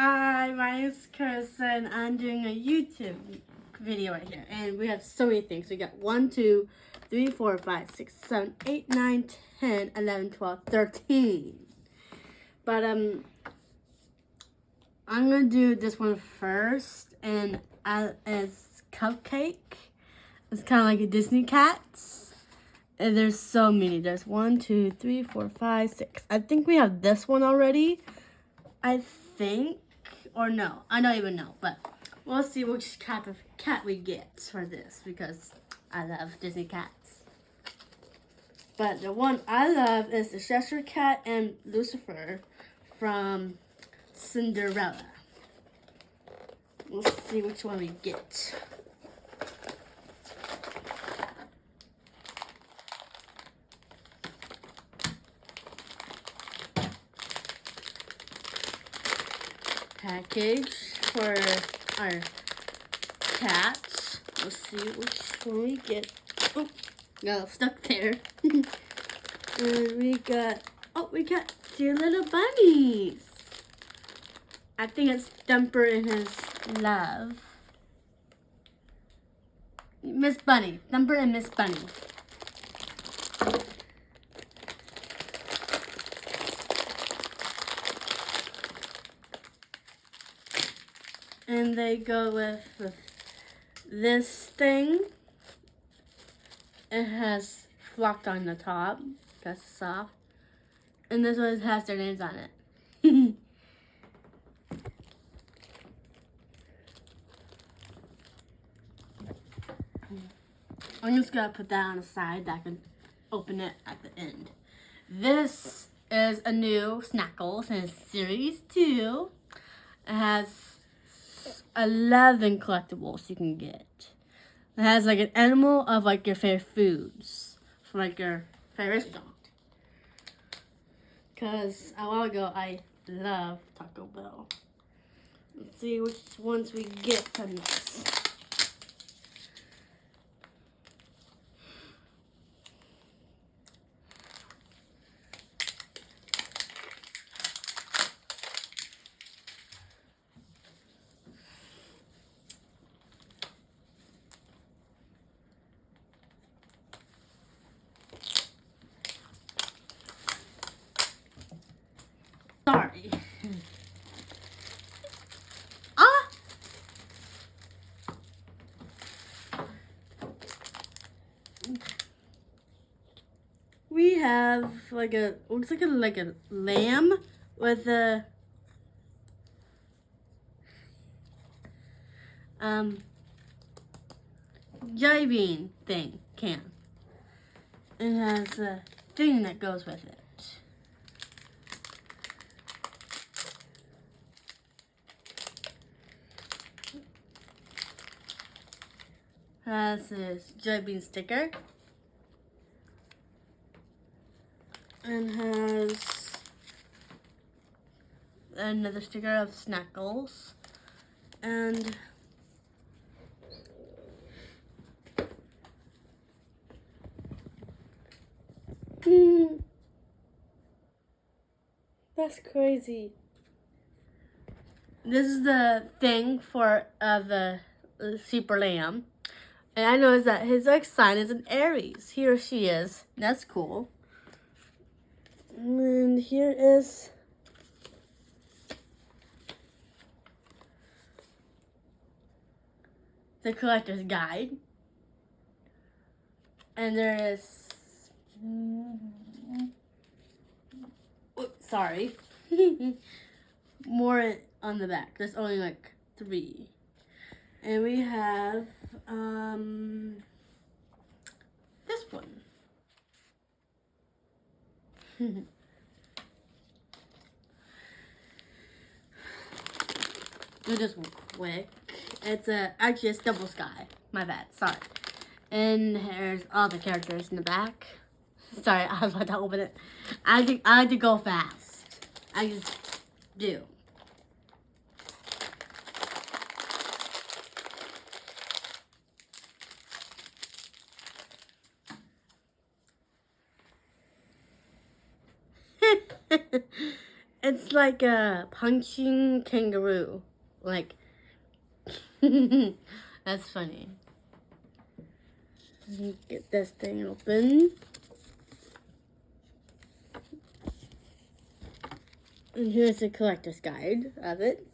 Hi, my name is Kirsten. I'm doing a YouTube video right here, and we have so many things. We got 1, 2, 3, 4, 5, 6, 7, 8, 9, 10, 11, 12, 13. But I'm gonna do this one first, and it's cupcake. It's kind of like a Disney cats. And there's so many. There's 1, 2, 3, 4, 5, 6. I think we have this one already. I think, or no, I don't even know, but we'll see which type of cat we get for this because I love Disney cats. But the one I love is the Cheshire Cat and Lucifer from Cinderella. We'll see which one we get. Package for our cats. We'll see which one we get. Oh, got stuck there. And we got 2 little bunnies. I think it's Thumper and his love. Miss Bunny. Thumper and Miss Bunny. And they go with this thing. It has flocked on the top. That's soft. And this one has their names on it. I'm just gonna put that on the side that I can open it at the end. This is a new Snackles and it's series 2. It has 11 collectibles you can get. It has like an animal of like your favorite foods from like your favorite restaurant. Cause a while ago I love Taco Bell. Let's see which ones we get from this. Sorry. We have like looks like a lamb with a jelly bean can. It has a thing that goes with it. Has this jelly bean sticker. And has another sticker of Snackles. And that's crazy. This is the thing for the super lamb. And I noticed that his sign is an Aries. He or she is. That's cool. And here is the collector's guide. And there is sorry. More on the back. There's only like 3. And we have this one. Do this one quick. It's actually it's double sky. My bad. Sorry. And here's all the characters in the back. Sorry, I was about to open it. I like to go fast. I just do. It's like a punching kangaroo. Like, that's funny. Let me get this thing open. And here's the collector's guide of it.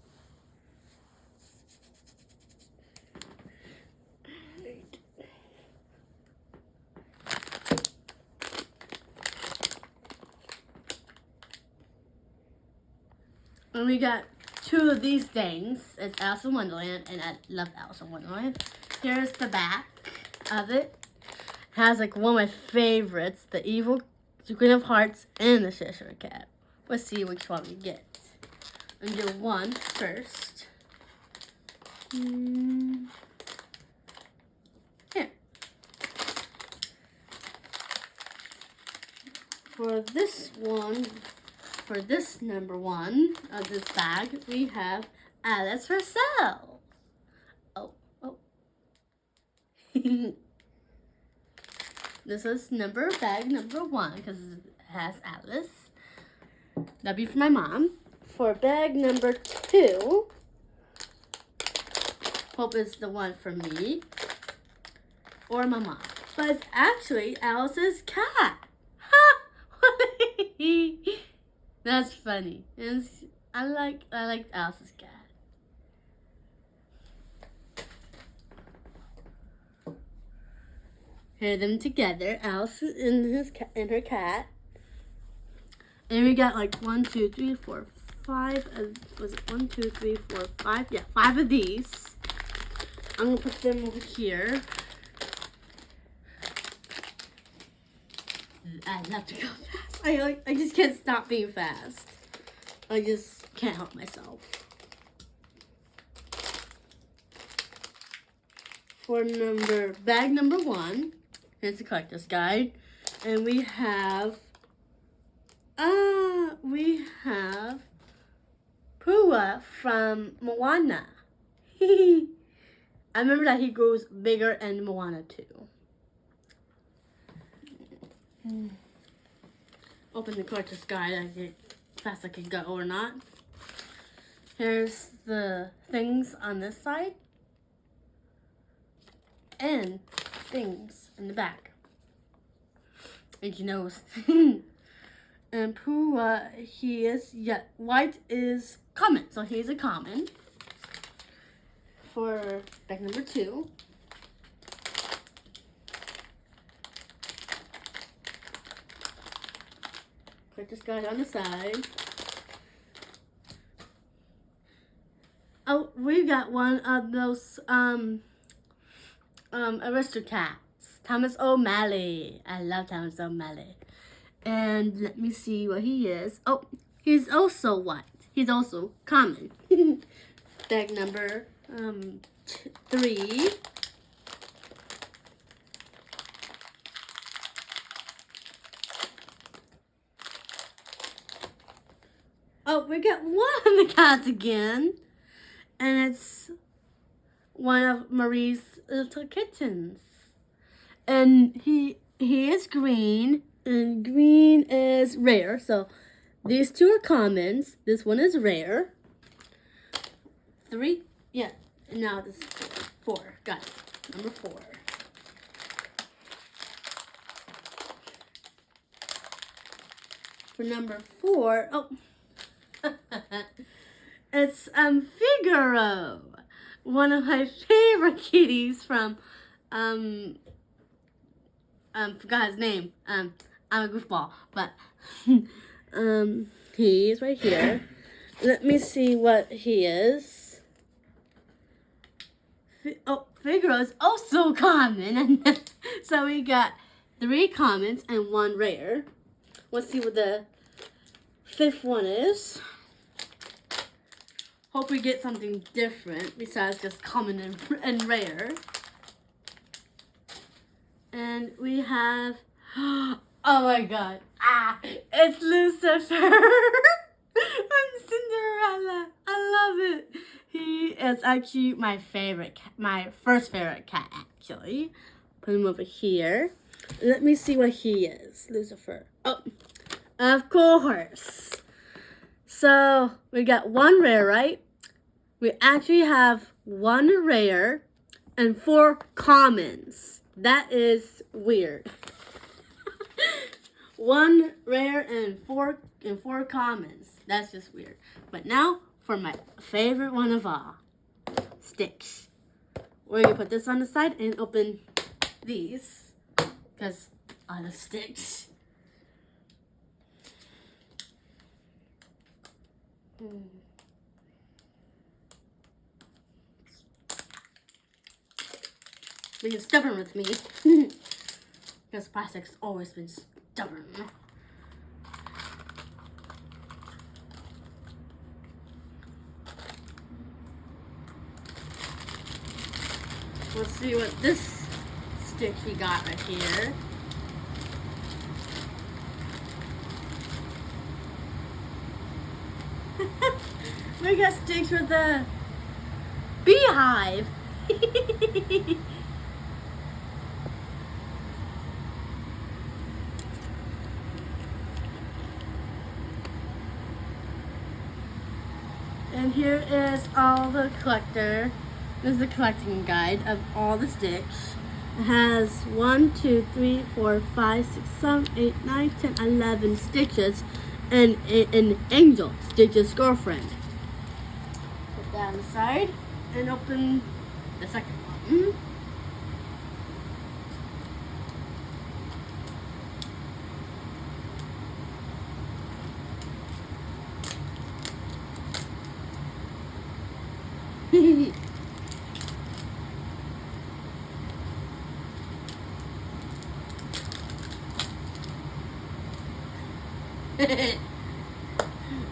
And we got two of these things. It's Alice in Wonderland, and I love Alice in Wonderland. Here's the back of it. Has like one of my favorites, the evil Queen of Hearts and the Cheshire Cat. Let's see which one we get. And do one first. Here. For this one, for this number one of this bag, we have Alice herself. Oh. This is bag number one because it has Alice. That'd be for my mom. For bag number two, hope is the one for me or my mom. But it's actually Alice's cat. That's funny. I like Alice's cat. Here them together, Alice and her cat. And we got like 1, 2, 3, 4, 5. Was it 1, 2, 3, 4, 5? Yeah, 5 of these. I'm gonna put them over here. I love to go fast. I just can't stop being fast. I just can't help myself. For bag number one, here's the collector's guide, and we have Pua from Moana. I remember that he grows bigger in Moana too. Open the collector's guide. I get fast I can go or not. Here's the things on this side and things in the back. And your nose. And Pua, white is common, so he's a common. For bag number two, put this guy on the side. Oh, we got one of those Aristocats, Thomas O'Malley. I love Thomas O'Malley. And let me see what he is. Oh, he's also white. He's also common. Bag number 3. Oh, we got one of the cats again. And it's one of Marie's little kittens. And he is green. And green is rare. So these two are commons. This one is rare. 3. Yeah. Now this is 4. Got it. Number 4. For number 4, it's Figaro, one of my favorite kitties from forgot his name. I'm a goofball, but he's right here. Let me see what he is. Figaro is also common. So we got 3 commons and 1 rare. Let's see what the 5th one is. Hope we get something different besides just common and rare. And we have, oh my god, it's Lucifer from Cinderella. I love it. He is actually my favorite cat, my first favorite cat actually. Put him over here. Let me see what he is, Lucifer. Oh, of course. So we got 1 rare, right? We actually have 1 rare and 4 commons. That is weird. 1 rare and four commons. That's just weird. But now for my favorite one of all, sticks. We're gonna put this on the side and open these because I love sticks. Being stubborn with me because plastic's always been stubborn. Let's see what this stick we got right here. We got sticks with a beehive. And here is all the collector. This is the collecting guide of all the sticks. It has 1, 2, 3, 4, 5, 6, 7, 8, 9, 10, 11 stitches and an angel, Stitch's girlfriend. Put that on the side and open the second one.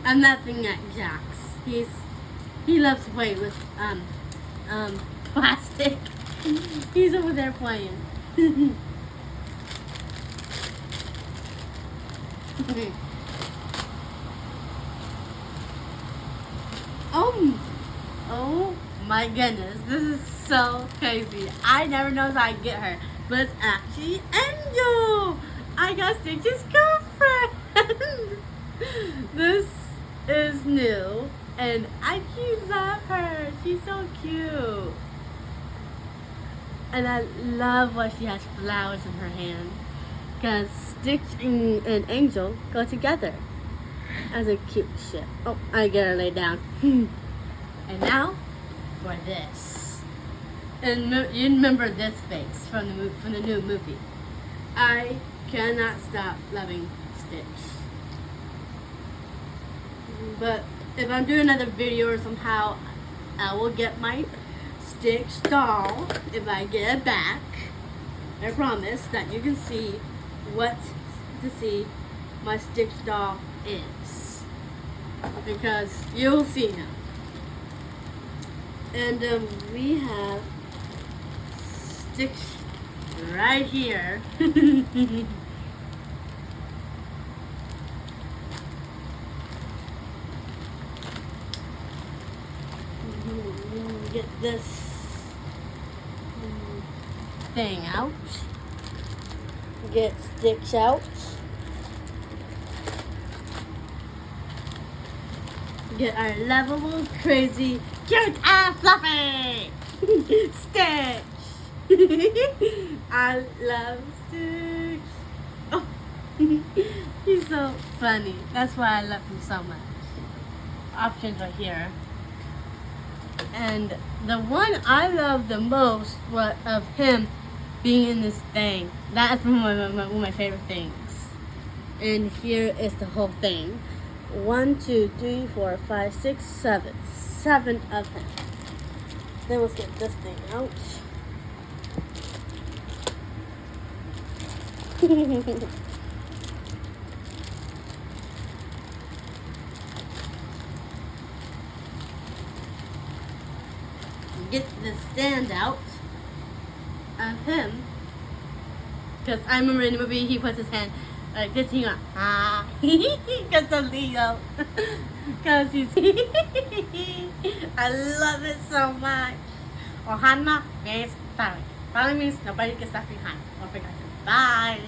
I'm laughing at Jax. He loves to play with plastic. He's over there playing. Oh my goodness, this is so crazy. I never know how I get her, but it's actually Angel. I got Stitch's girlfriend. This is new, and I love her. She's so cute. And I love why she has flowers in her hand. Because Stitch and Angel go together as a cute ship. Oh, I gotta lay down. And now for this. And you remember this face from the new movie. I cannot stop loving Stitch. But if I'm doing another video or somehow, I will get my Stitch doll if I get it back. I promise that you can see what my Stitch doll is, because you'll see him. And we have Stitch right here. Get this thing out. Get Stitch out. Get our lovable, crazy, cute and fluffy Stitch. I love Stitch. Oh, he's so funny. That's why I love him so much. Options are here. And the one I love the most was of him being in this thing. That is one of my favorite things. And here is the whole thing. 1, 2, 3, 4, 5, 6, 7. 7 of him. Then let's get this thing out. Get the stand out of him, because I remember in the movie he puts his hand like this. He went because of Leo, because he's I love it so much. Ohana means family. Family means nobody can stop behind. Don't forget to bye.